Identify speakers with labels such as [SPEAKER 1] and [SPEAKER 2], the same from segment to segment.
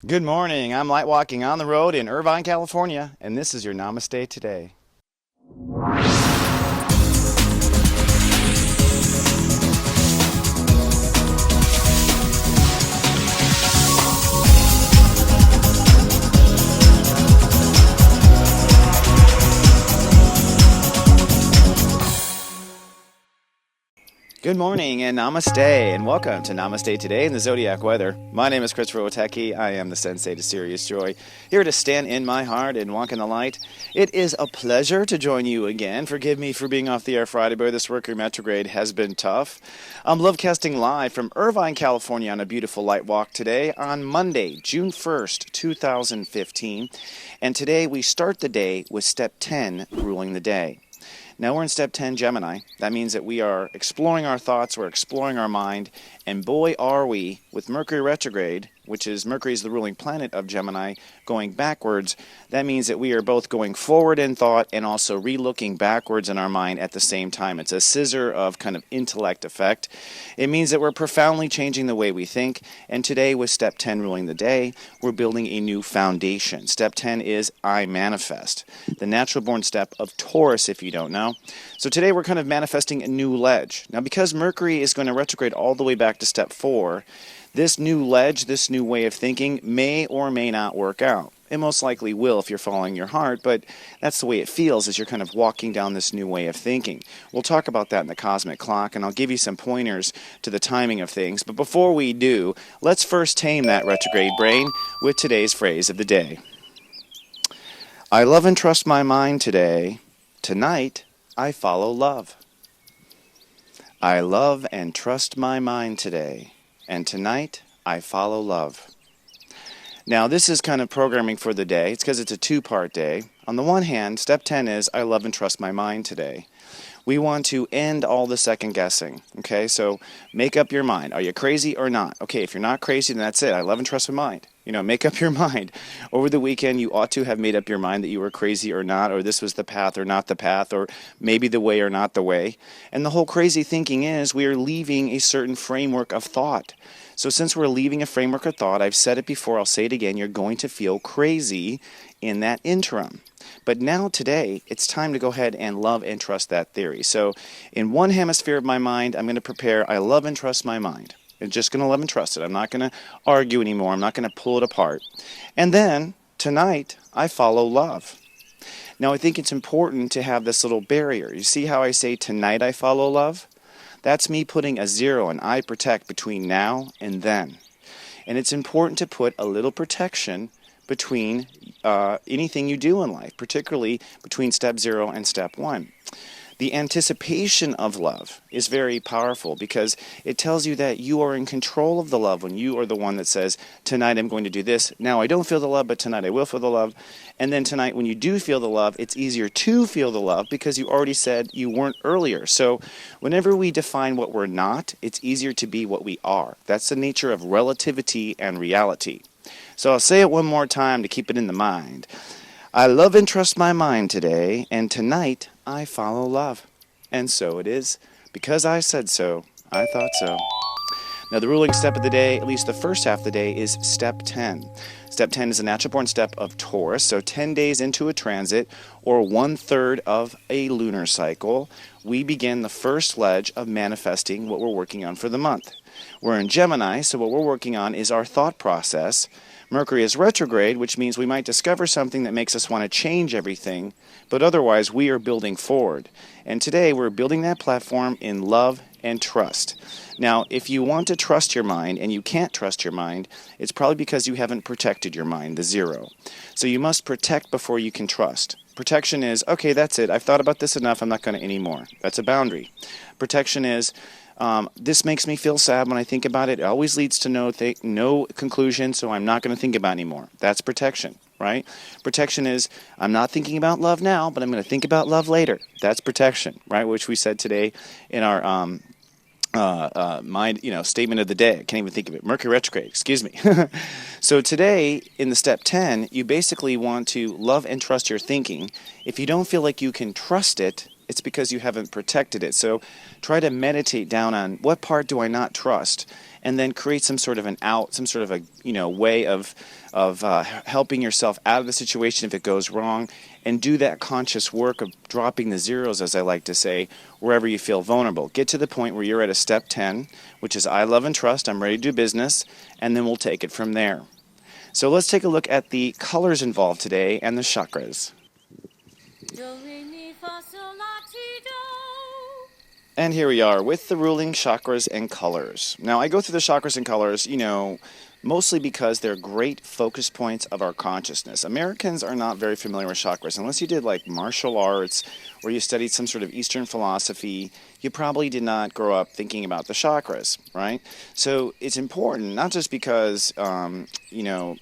[SPEAKER 1] Good morning. I'm light walking on the road in Irvine, California, and this is your Namaste today. Good morning and namaste, and welcome to Namaste Today in the Zodiac weather. My name is Witecki. I am the sensei to Sirius joy, here to stand in my heart and walk in the light. It is a pleasure to join you again. Forgive me for being off the air Friday, but this Mercury retrograde has been tough. I'm lovecasting live from Irvine, California on a beautiful light walk today on Monday, June 1st, 2015. And today we start the day with step 10 ruling the day. Now we're in step 10, Gemini. That means that we are exploring our thoughts, we're exploring our mind, and boy are we, with Mercury retrograde, which is Mercury is the ruling planet of Gemini, going backwards. That means that we are both going forward in thought and also re-looking backwards in our mind at the same time. It's a scissor of kind of intellect effect. It means that we're profoundly changing the way we think, and today with step 10 ruling the day, we're building a new foundation. Step 10 is I manifest, the natural born step of Taurus, if you don't know. So today we're kind of manifesting a new ledge. Now because Mercury is going to retrograde all the way back to step 4, this new ledge, this new way of thinking may or may not work out. It most likely will if you're following your heart, but that's the way it feels as you're kind of walking down this new way of thinking. We'll talk about that in the cosmic clock, and I'll give you some pointers to the timing of things. But before we do, let's first tame that retrograde brain with today's phrase of the day. I love and trust my mind today. Tonight, I follow love. I love and trust my mind today. And tonight, I follow love. Now, this is kind of programming for the day. It's because it's a two-part day. On the one hand, step 10 is I love and trust my mind today. We want to end all the second guessing. Okay, so make up your mind. Are you crazy or not? Okay, if you're not crazy, then that's it. I love and trust my mind. Make up your mind. Over the weekend, you ought to have made up your mind that you were crazy or not, or this was the path or not the path, or maybe the way or not the way. And the whole crazy thinking is we are leaving a certain framework of thought. So since we're leaving a framework of thought, I've said it before, I'll say it again, you're going to feel crazy in that interim. But now today, it's time to go ahead and love and trust that theory. So in one hemisphere of my mind, I'm going to prepare I love and trust my mind. I'm just going to love and trust it. I'm not going to argue anymore. I'm not going to pull it apart. And then tonight, I follow love. Now I think it's important to have this little barrier. You see how I say tonight I follow love? That's me putting a zero, and I protect between now and then. And it's important to put a little protection between anything you do in life, particularly between step 0 and step 1. The anticipation of love is very powerful because it tells you that you are in control of the love when you are the one that says, tonight I'm going to do this. Now I don't feel the love, but tonight I will feel the love. And then tonight when you do feel the love, it's easier to feel the love because you already said you weren't earlier. So whenever we define what we're not, it's easier to be what we are. That's the nature of relativity and reality. So I'll say it one more time to keep it in the mind. I love and trust my mind today, and tonight I follow love. And so it is. Because I said so, I thought so. Now the ruling step of the day, at least the first half of the day, is step 10. Step 10 is a natural born step of Taurus, so 10 days into a transit, or 1/3 of a lunar cycle, we begin the first ledge of manifesting what we're working on for the month. We're in Gemini, so what we're working on is our thought process. Mercury is retrograde, which means we might discover something that makes us want to change everything, but otherwise we are building forward. And today we're building that platform in love and trust. Now, if you want to trust your mind and you can't trust your mind, it's probably because you haven't protected your mind, the zero. So you must protect before you can trust. Protection is, okay, that's it. I've thought about this enough. I'm not going to anymore. That's a boundary. Protection is, this makes me feel sad when I think about it. It always leads to no conclusion, so I'm not going to think about it anymore. That's protection, right? Protection is, I'm not thinking about love now, but I'm going to think about love later. That's protection, right? Which we said today in our mind, statement of the day. I can't even think of it. Mercury retrograde, excuse me. So today, in the step 10, you basically want to love and trust your thinking. If you don't feel like you can trust it, it's because you haven't protected it. So try to meditate down on what part do I not trust, and then create some sort of an out, some sort of a way of helping yourself out of the situation if it goes wrong, and do that conscious work of dropping the zeros, as I like to say, wherever you feel vulnerable. Get to the point where you're at a step 10, which is I love and trust, I'm ready to do business, and then we'll take it from there. So let's take a look at the colors involved today and the chakras. And here we are with the ruling chakras and colors. Now, I go through the chakras and colors, mostly because they're great focus points of our consciousness. Americans are not very familiar with chakras. Unless you did like martial arts or you studied some sort of Eastern philosophy, you probably did not grow up thinking about the chakras, right? So it's important, not just because,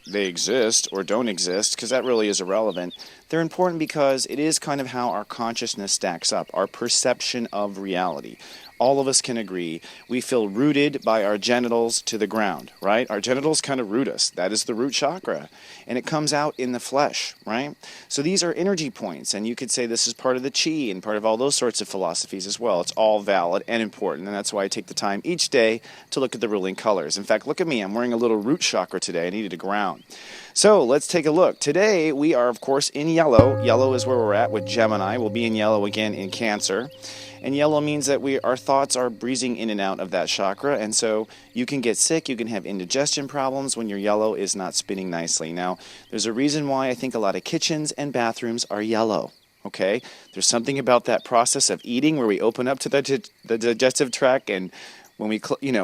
[SPEAKER 1] they exist or don't exist, because that really is irrelevant. They're important because it is kind of how our consciousness stacks up, our perception of reality. All of us can agree we feel rooted by our genitals to the ground, right? Our genitals kind of root us. That is the root chakra. And it comes out in the flesh, right? So these are energy points, and you could say this is part of the chi and part of all those sorts of philosophies as well. It's all valid and important, and that's why I take the time each day to look at the ruling colors. In fact, look at me. I'm wearing a little root chakra today. I needed to ground. So let's take a look. Today we are, of course, in yellow. Yellow is where we're at with Gemini. We'll be in yellow again in Cancer. And yellow means that our thoughts are breezing in and out of that chakra, and so you can get sick, you can have indigestion problems when your yellow is not spinning nicely. Now, there's a reason why I think a lot of kitchens and bathrooms are yellow, okay? There's something about that process of eating where we open up to the digestive tract, and when we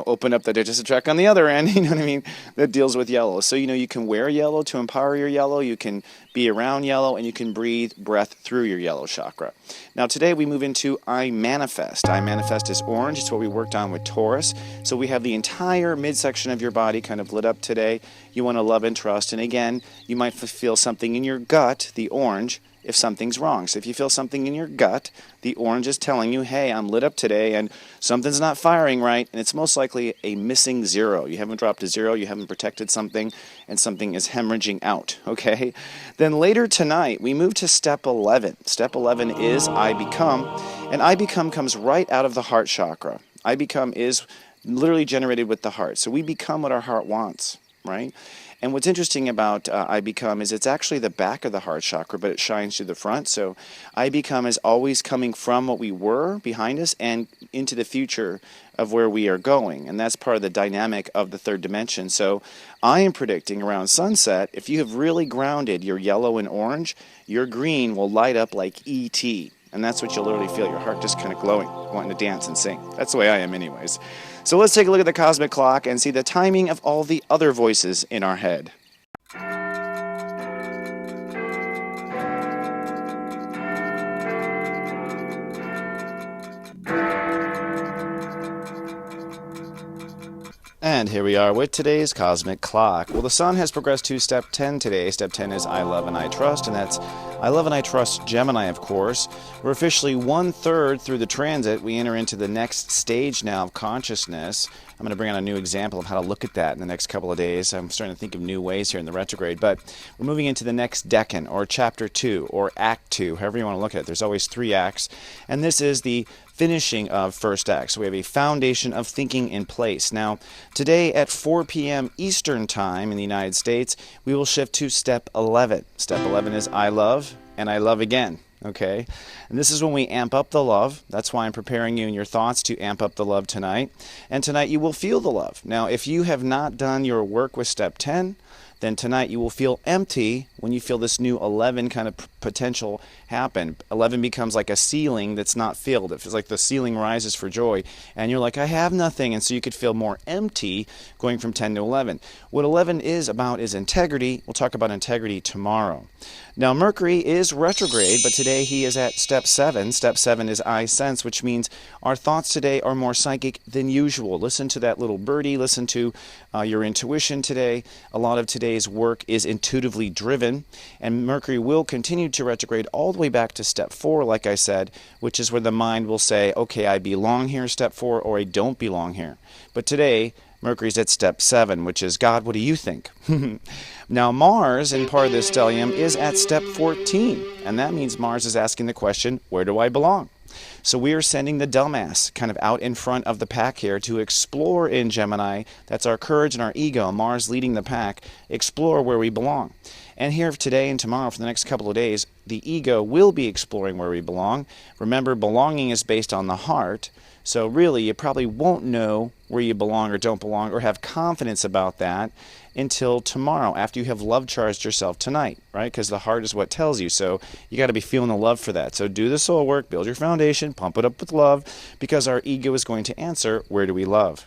[SPEAKER 1] open up the digestive tract on the other end, you know what I mean, that deals with yellow. So, you can wear yellow to empower your yellow, you can be around yellow, and you can breathe breath through your yellow chakra. Now today we move into I manifest. I manifest is orange. It's what we worked on with Taurus. So we have the entire midsection of your body kind of lit up today. You want to love and trust. And again, you might feel something in your gut, the orange, if something's wrong. So if you feel something in your gut, the orange is telling you, hey, I'm lit up today and something's not firing right, and it's most likely a missing zero. You haven't dropped a zero, you haven't protected something, and something is hemorrhaging out, okay? Then later tonight, we move to step 11. Step 11 is I become, and I become comes right out of the heart chakra. I become is literally generated with the heart. So we become what our heart wants, right? And what's interesting about I become is it's actually the back of the heart chakra, but it shines through the front. So I become is always coming from what we were behind us and into the future of where we are going. And that's part of the dynamic of the third dimension. So I am predicting around sunset, if you have really grounded your yellow and orange, your green will light up like E.T. And that's what you'll literally feel, your heart just kind of glowing, wanting to dance and sing. That's the way I am anyways. So let's take a look at the cosmic clock and see the timing of all the other voices in our head. And here we are with today's cosmic clock. Well, the sun has progressed to step 10 today. Step 10 is I love and I trust, and that's I love and I trust Gemini, of course. We're officially 1/3 through the transit. We enter into the next stage now of consciousness. I'm going to bring on a new example of how to look at that in the next couple of days. I'm starting to think of new ways here in the retrograde, but we're moving into the next decan, or chapter 2, or act 2, however you want to look at it. There's always 3 acts, and this is the finishing of first act. So we have a foundation of thinking in place. Now, today at 4 p.m. Eastern Time in the United States, we will shift to step 11. Step 11 is I love and I love again. Okay? And this is when we amp up the love. That's why I'm preparing you in your thoughts to amp up the love tonight. And tonight you will feel the love. Now, if you have not done your work with step 10, then tonight you will feel empty when you feel this new 11 kind of potential happen. 11 becomes like a ceiling that's not filled. It feels like the ceiling rises for joy, and you're like, I have nothing, and so you could feel more empty going from 10 to 11. What 11 is about is integrity. We'll talk about integrity tomorrow. Now, Mercury is retrograde, but today he is at step 7. Step 7 is I sense, which means our thoughts today are more psychic than usual. Listen to that little birdie. Listen to your intuition today. A lot of today's work is intuitively driven, and Mercury will continue to retrograde all the way back to step 4, like I said, which is where the mind will say, okay, I belong here, step 4, or I don't belong here. But today, Mercury's at step 7, which is, God, what do you think? Now, Mars, in part of this stellium, is at step 14, and that means Mars is asking the question, where do I belong? So we are sending the dumbass kind of out in front of the pack here to explore in Gemini. That's our courage and our ego, Mars leading the pack, explore where we belong. And here today and tomorrow for the next couple of days, the ego will be exploring where we belong. Remember, belonging is based on the heart. So really, you probably won't know where you belong or don't belong or have confidence about that until tomorrow after you have love charged yourself tonight, right? Because the heart is what tells you. So you got to be feeling the love for that. So do the soul work, build your foundation, pump it up with love, because our ego is going to answer, where do we love?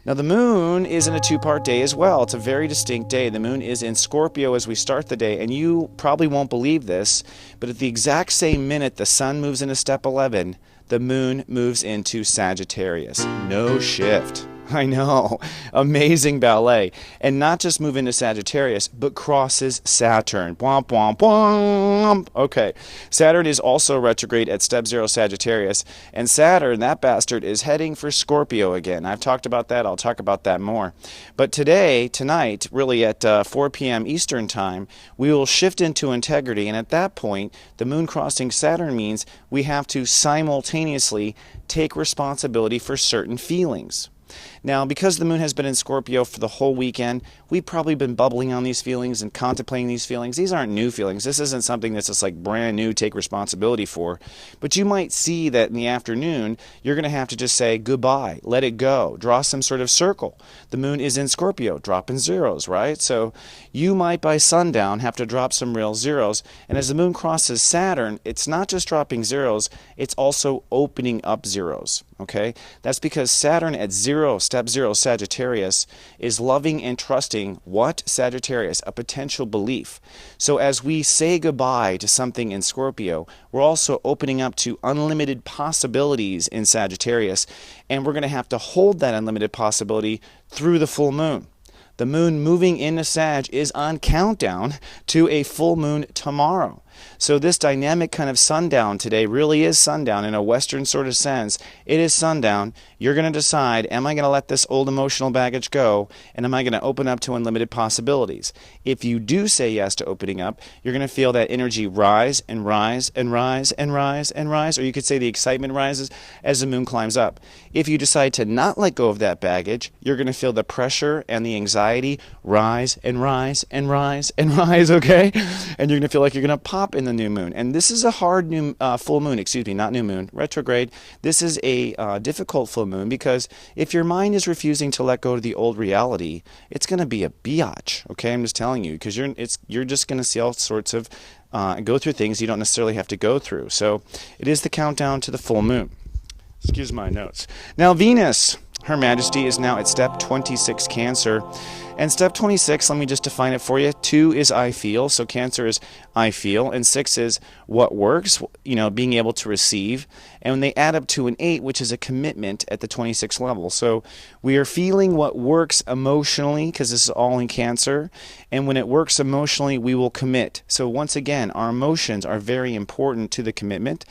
[SPEAKER 1] Now the moon is in a two-part day as well. It's a very distinct day. The moon is in Scorpio as we start the day, and you probably won't believe this, but at the exact same minute the sun moves into step 11, the moon moves into Sagittarius. No shift. I know. Amazing ballet. And not just move into Sagittarius, but crosses Saturn. Womp, womp, womp. Okay. Saturn is also retrograde at step 0 Sagittarius. And Saturn, that bastard, is heading for Scorpio again. I've talked about that. I'll talk about that more. But tonight, really at 4 p.m. Eastern Time, we will shift into integrity. And at that point, the moon crossing Saturn means we have to simultaneously take responsibility for certain feelings. Now, because the moon has been in Scorpio for the whole weekend, we've probably been bubbling on these feelings and contemplating these feelings. These aren't new feelings. This isn't something that's just like brand new, take responsibility for. But you might see that in the afternoon, you're going to have to just say goodbye, let it go, draw some sort of circle. The moon is in Scorpio, dropping zeros, right? So you might by sundown have to drop some real zeros. And as the moon crosses Saturn, it's not just dropping zeros, it's also opening up zeros. Okay? That's because Saturn at step 0 Sagittarius is loving and trusting what? Sagittarius, a potential belief. So as we say goodbye to something in Scorpio, we're also opening up to unlimited possibilities in Sagittarius, and we're going to have to hold that unlimited possibility through the full moon. The moon moving into Sag is on countdown to a full moon tomorrow. So this dynamic kind of sundown today really is sundown in a Western sort of sense. It is sundown. You're going to decide, am I going to let this old emotional baggage go, and am I going to open up to unlimited possibilities? If you do say yes to opening up, you're going to feel that energy rise and rise and rise and rise and rise, or you could say the excitement rises as the moon climbs up. If you decide to not let go of that baggage, you're going to feel the pressure and the anxiety rise and rise and rise and rise, okay? And you're going to feel like you're going to pop in the new moon. And this is a hard full moon, not new moon, retrograde. This is a difficult full moon because if your mind is refusing to let go of the old reality, it's going to be a biatch, okay? I'm just telling you, because you're just going to see all sorts of go through things you don't necessarily have to go through. So it is the countdown to the full moon. Excuse my notes. Now Venus, Her Majesty, is now at step 26 Cancer. And step 26, let me just define it for you. 2 is I feel, so Cancer is I feel, and 6 is what works, being able to receive. And when they add up to an 8, which is a commitment at the 26 level. So we are feeling what works emotionally, because this is all in Cancer. And when it works emotionally, we will commit. So once again, our emotions are very important to the commitment.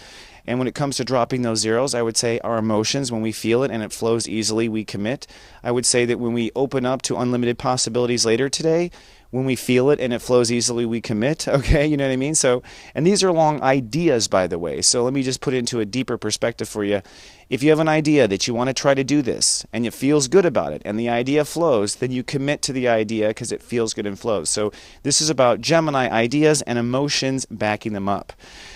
[SPEAKER 1] And when it comes to dropping those zeros, I would say our emotions, when we feel it and it flows easily, we commit. I would say that when we open up to unlimited possibilities later today, when we feel it and it flows easily, we commit, okay? You know what I mean? So, and these are long ideas, by the way. So let me just put it into a deeper perspective for you. If you have an idea that you want to try to do this and it feels good about it and the idea flows, then you commit to the idea because it feels good and flows. So this is about Gemini ideas and emotions backing them up.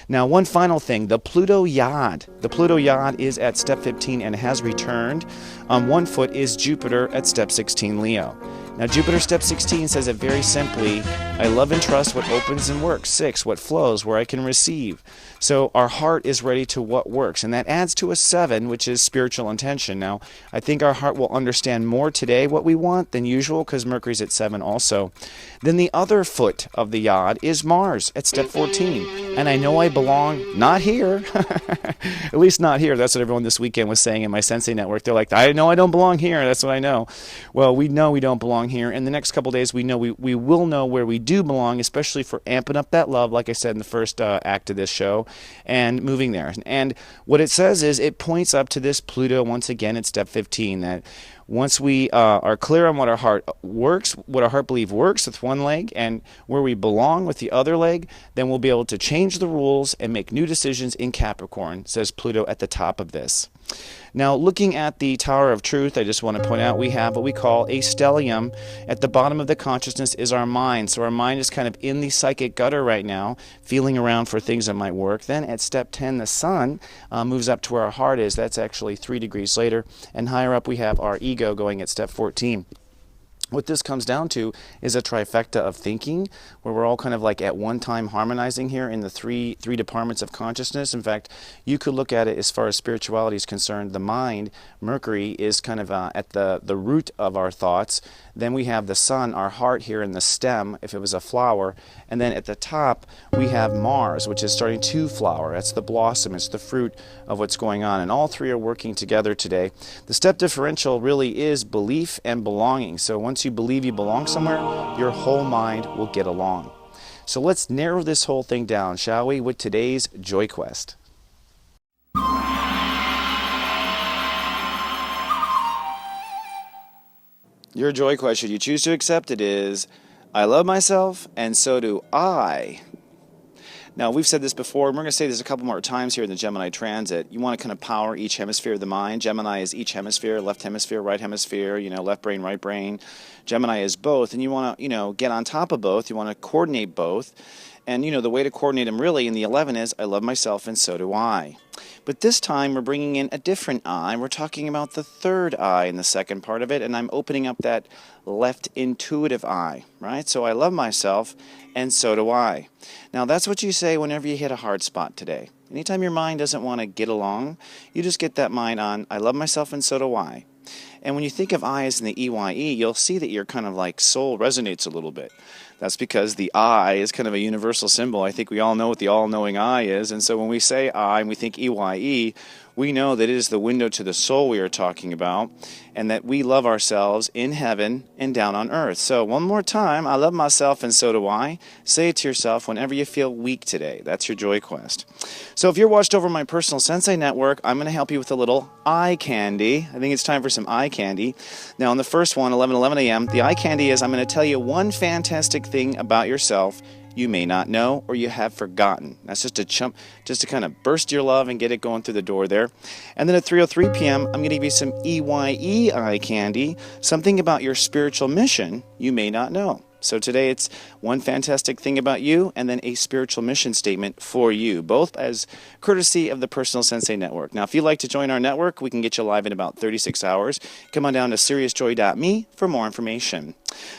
[SPEAKER 1] Now, one final thing, the Pluto Yod. The Pluto Yod is at step 15 and has returned. On one foot is Jupiter at step 16 Leo. Now, Jupiter step 16 says it very simply, I love and trust what opens and works. 6, what flows, where I can receive. So our heart is ready to what works. And that adds to a 7, which is spiritual intention. Now, I think our heart will understand more today what we want than usual because Mercury's at 7 also. Then the other foot of the Yod is Mars at step 14. And I know I belong not here. At least not here. That's what everyone this weekend was saying in my Sensei network. They're like, I know I don't belong here. That's what I know. Well, we know we don't belong here. In the next couple days, we know we will know where we do belong, especially for amping up that love, like I said in the first act of this show, and moving there. And what it says is it points up to this Pluto once again at step 15, that Once we are clear on what our heart works, what our heart believes works with one leg and where we belong with the other leg, then we'll be able to change the rules and make new decisions in Capricorn, says Pluto at the top of this. Now, looking at the Tower of Truth, I just want to point out we have what we call a stellium. At the bottom of the consciousness is our mind. So our mind is kind of in the psychic gutter right now, feeling around for things that might work. Then at step 10, the sun moves up to where our heart is. That's actually 3 degrees later. And higher up, we have our ego going at step 14. What this comes down to is a trifecta of thinking, where we're all kind of like at one time harmonizing here in the three departments of consciousness. In fact, you could look at it as far as spirituality is concerned. The mind, Mercury, is kind of at the root of our thoughts. Then we have the sun, our heart here in the stem, if it was a flower. And then at the top, we have Mars, which is starting to flower. That's the blossom. It's the fruit of what's going on. And all three are working together today. The step differential really is belief and belonging. So once you believe you belong somewhere, your whole mind will get along. So let's narrow this whole thing down, shall we, with today's Joy Quest. Your joy quest, should you choose to accept it, is, I love myself, and so do I. Now, we've said this before, and we're going to say this a couple more times here in the Gemini transit. You want to kind of power each hemisphere of the mind. Gemini is each hemisphere, left hemisphere, right hemisphere, left brain, right brain. Gemini is both, and you want to, get on top of both. You want to coordinate both. And, the way to coordinate them really in the 11 is, I love myself, and so do I. But this time, we're bringing in a different eye. We're talking about the third eye in the second part of it, and I'm opening up that left intuitive eye, right? So I love myself, and so do I. Now, that's what you say whenever you hit a hard spot today. Anytime your mind doesn't want to get along, you just get that mind on, I love myself, and so do I. And when you think of I as in the EYE, you'll see that your kind of like soul resonates a little bit. That's because the I is kind of a universal symbol. I think we all know what the all-knowing I is. And so when we say I and we think EYE, we know that it is the window to the soul we are talking about, and that we love ourselves in heaven and down on earth. So one more time, I love myself and so do I. Say it to yourself whenever you feel weak today. That's your joy quest. So if you're watched over my personal Sensei network, I'm going to help you with a little eye candy. I think it's time for some eye candy. Now on the first one, 11:11 a.m., the eye candy is I'm going to tell you one fantastic thing about yourself you may not know or you have forgotten. That's just to kind of burst your love and get it going through the door there. And then at 3:03 p.m., I'm going to give you some EYE eye candy, something about your spiritual mission you may not know. So today it's one fantastic thing about you and then a spiritual mission statement for you, both as courtesy of the Personal Sensei Network. Now, if you'd like to join our network, we can get you live in about 36 hours. Come on down to SiriusJoy.me for more information.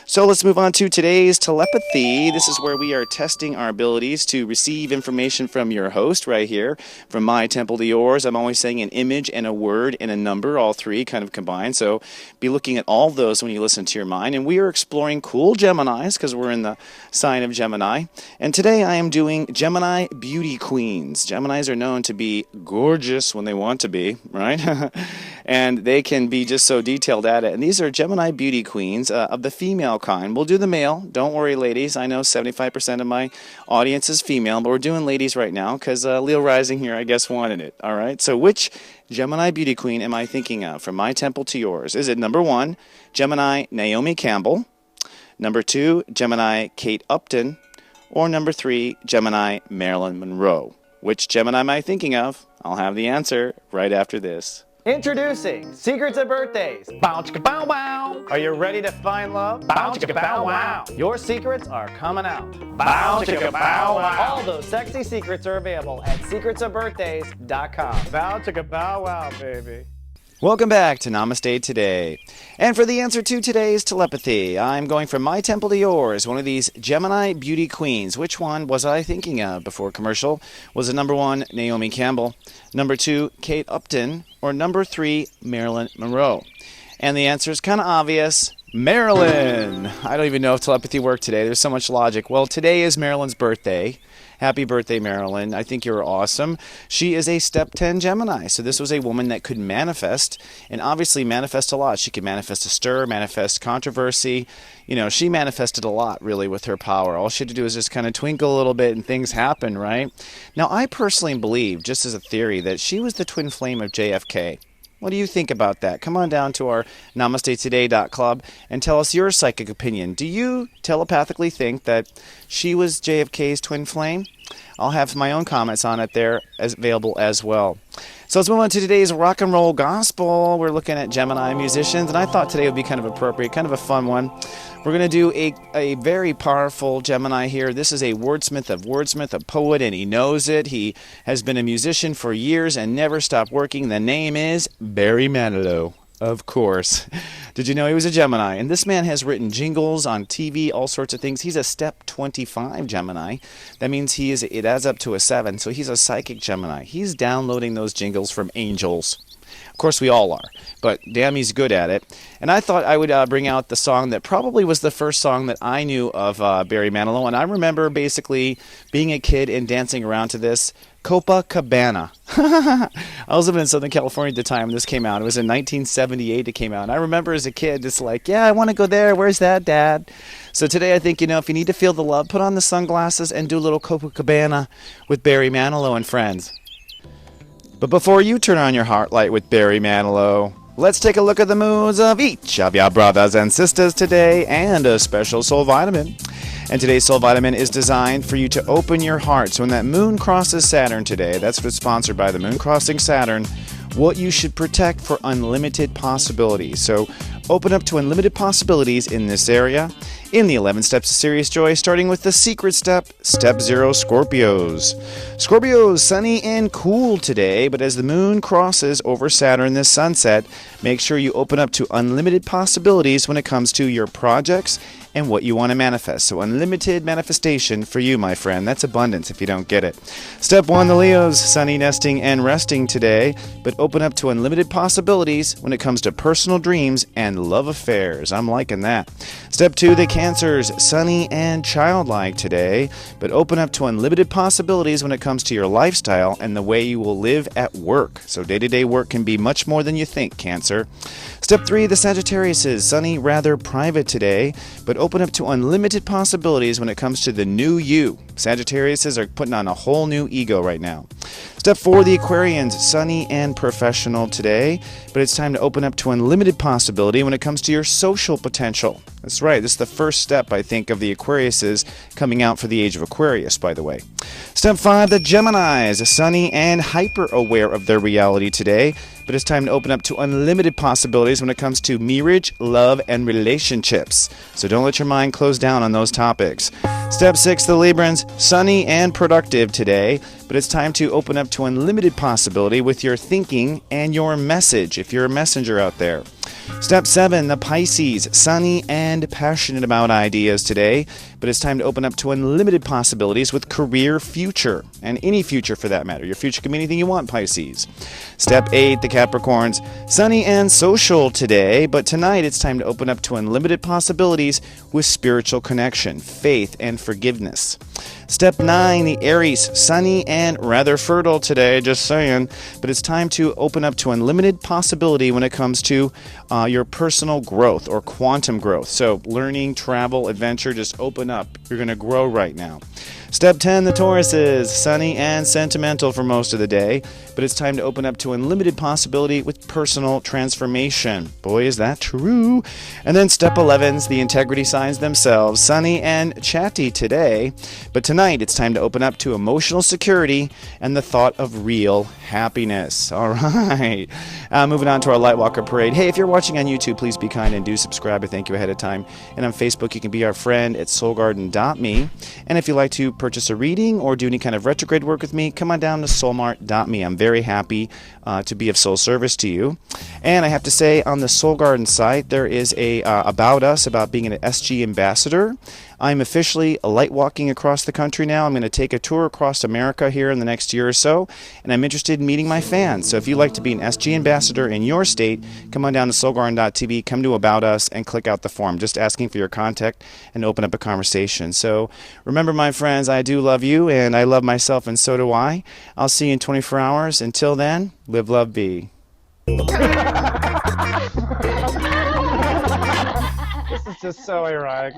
[SPEAKER 1] So let's move on to today's telepathy. This is where we are testing our abilities to receive information from your host right here, from my temple to yours. I'm always saying an image and a word and a number, all three kind of combined. So be looking at all those when you listen to your mind. And we are exploring cool Geminis because we're in the sign of Gemini. And today I am doing Gemini beauty queens. Geminis are known to be gorgeous when they want to be, right? And they can be just so detailed at it. And these are Gemini beauty queens of the female kind. We'll do the male. Don't worry, ladies. I know 75% of my audience is female, but we're doing ladies right now because Leo Rising here, I guess, wanted it. All right. So which Gemini beauty queen am I thinking of from my temple to yours? Is it number 1, Gemini Naomi Campbell? Number 2, Gemini Kate Upton? Or number 3, Gemini Marilyn Monroe? Which Gemini am I thinking of? I'll have the answer right after this. Introducing Secrets of Birthdays. Bow chicka bow wow. Are you ready to find love? Bow chicka bow wow. Your secrets are coming out. Bow chicka bow wow. All those sexy secrets are available at secretsofbirthdays.com. Bow chicka bow wow, baby. Welcome back to Namaste Today. And for the answer to today's telepathy, I'm going from my temple to yours, one of these Gemini beauty queens. Which one was I thinking of before commercial? Was it number 1, Naomi Campbell, number 2, Kate Upton, or number 3, Marilyn Monroe? And the answer is kind of obvious. Marilyn! I don't even know if telepathy worked today. There's so much logic. Well, today is Marilyn's birthday. Happy birthday, Marilyn. I think you're awesome. She is a step 10 Gemini. So this was a woman that could manifest, and obviously manifest a lot. She could manifest a stir, manifest controversy. She manifested a lot, really, with her power. All she had to do is just kind of twinkle a little bit and things happen, right? Now, I personally believe, just as a theory, that she was the twin flame of JFK. What do you think about that? Come on down to our NamasteToday.club and tell us your psychic opinion. Do you telepathically think that she was JFK's twin flame? I'll have my own comments on it there as available as well. So let's move on to today's rock and roll gospel. We're looking at Gemini musicians, and I thought today would be kind of appropriate, kind of a fun one. We're going to do a very powerful Gemini here. This is a wordsmith, a poet, and he knows it. He has been a musician for years and never stopped working. The name is Barry Manilow. Of course. Did you know he was a Gemini? And this man has written jingles on TV, all sorts of things. He's a Stepº10 Gemini. That means it adds up to a 7, so he's a psychic Gemini. He's downloading those jingles from angels. Of course, we all are, but damn, he's good at it. And I thought I would bring out the song that probably was the first song that I knew of Barry Manilow. And I remember basically being a kid and dancing around to this, Copacabana. I was living in Southern California at the time when this came out. It was in 1978 it came out. And I remember as a kid just like, yeah, I want to go there. Where's that, Dad? So today I think, if you need to feel the love, put on the sunglasses and do a little Copacabana with Barry Manilow and friends. But before you turn on your heart light with Barry Manilow, let's take a look at the moods of each of your brothers and sisters today and a special soul vitamin. And today's soul vitamin is designed for you to open your heart. So when that moon crosses Saturn today, that's what's sponsored by the moon crossing Saturn, what you should protect for unlimited possibilities. So open up to unlimited possibilities in this area. In the 11 steps of Sirius joy, starting with the secret step, step 0, Scorpios. Scorpios, sunny and cool today, but as the moon crosses over Saturn this sunset, make sure you open up to unlimited possibilities when it comes to your projects and what you want to manifest. So unlimited manifestation for you, my friend. That's abundance if you don't get it. Step 1, the Leos, sunny, nesting, and resting today, but open up to unlimited possibilities when it comes to personal dreams and love affairs. I'm liking that. Step 2, the Cancers, sunny and childlike today, but open up to unlimited possibilities when it comes to your lifestyle and the way you will live at work. So day-to-day work can be much more than you think, Cancer. Step 3, the Sagittarius, sunny, rather private today, but open up to unlimited possibilities when it comes to the new you. Sagittarius are putting on a whole new ego right now. Step 4, the Aquarians, sunny and professional today, but it's time to open up to unlimited possibility when it comes to your social potential. That's right, this is the first step, I think, of the Aquariuses coming out for the age of Aquarius, by the way. Step 5, the Geminis, sunny and hyper-aware of their reality today, but it's time to open up to unlimited possibilities when it comes to marriage, love, and relationships. So don't let your mind close down on those topics. Step 6, the Librans, sunny and productive today, but it's time to open up to unlimited possibility with your thinking and your message, if you're a messenger out there. Step 7, the Pisces, sunny and passionate about ideas today, but it's time to open up to unlimited possibilities with career future, and any future for that matter. Your future can be anything you want, Pisces. Step 8, the Capricorns, sunny and social today, but tonight it's time to open up to unlimited possibilities with spiritual connection, faith, and forgiveness. Step 9, the Aries, sunny and rather fertile today, just saying, but it's time to open up to unlimited possibility when it comes to your personal growth or quantum growth. So learning, travel, adventure, just open up. You're going to grow right now. Step 10, the Tauruses, sunny and sentimental for most of the day, but it's time to open up to unlimited possibility with personal transformation. Boy, is that true. And then step 11's the integrity signs themselves, sunny and chatty today, but tonight it's time to open up to emotional security and the thought of real happiness. All right. Moving on to our Lightwalker Parade. Hey, if you're watching on YouTube, please be kind and do subscribe. I thank you ahead of time. And on Facebook, you can be our friend at soulgarden.me. And if you'd like to purchase a reading or do any kind of retrograde work with me, come on down to soulmart.me. I'm very happy to be of soul service to you. And I have to say, on the Soul Garden site, there is a about us, about being an SG ambassador. I'm officially light walking across the country now. I'm going to take a tour across America here in the next year or so, and I'm interested in meeting my fans. So if you'd like to be an SG ambassador in your state, come on down to soulgarden.tv, come to About Us, and click out the form, just asking for your contact and open up a conversation. So remember, my friends, I do love you, and I love myself, and so do I. I'll see you in 24 hours. Until then, live, love, be. This is just so ironic.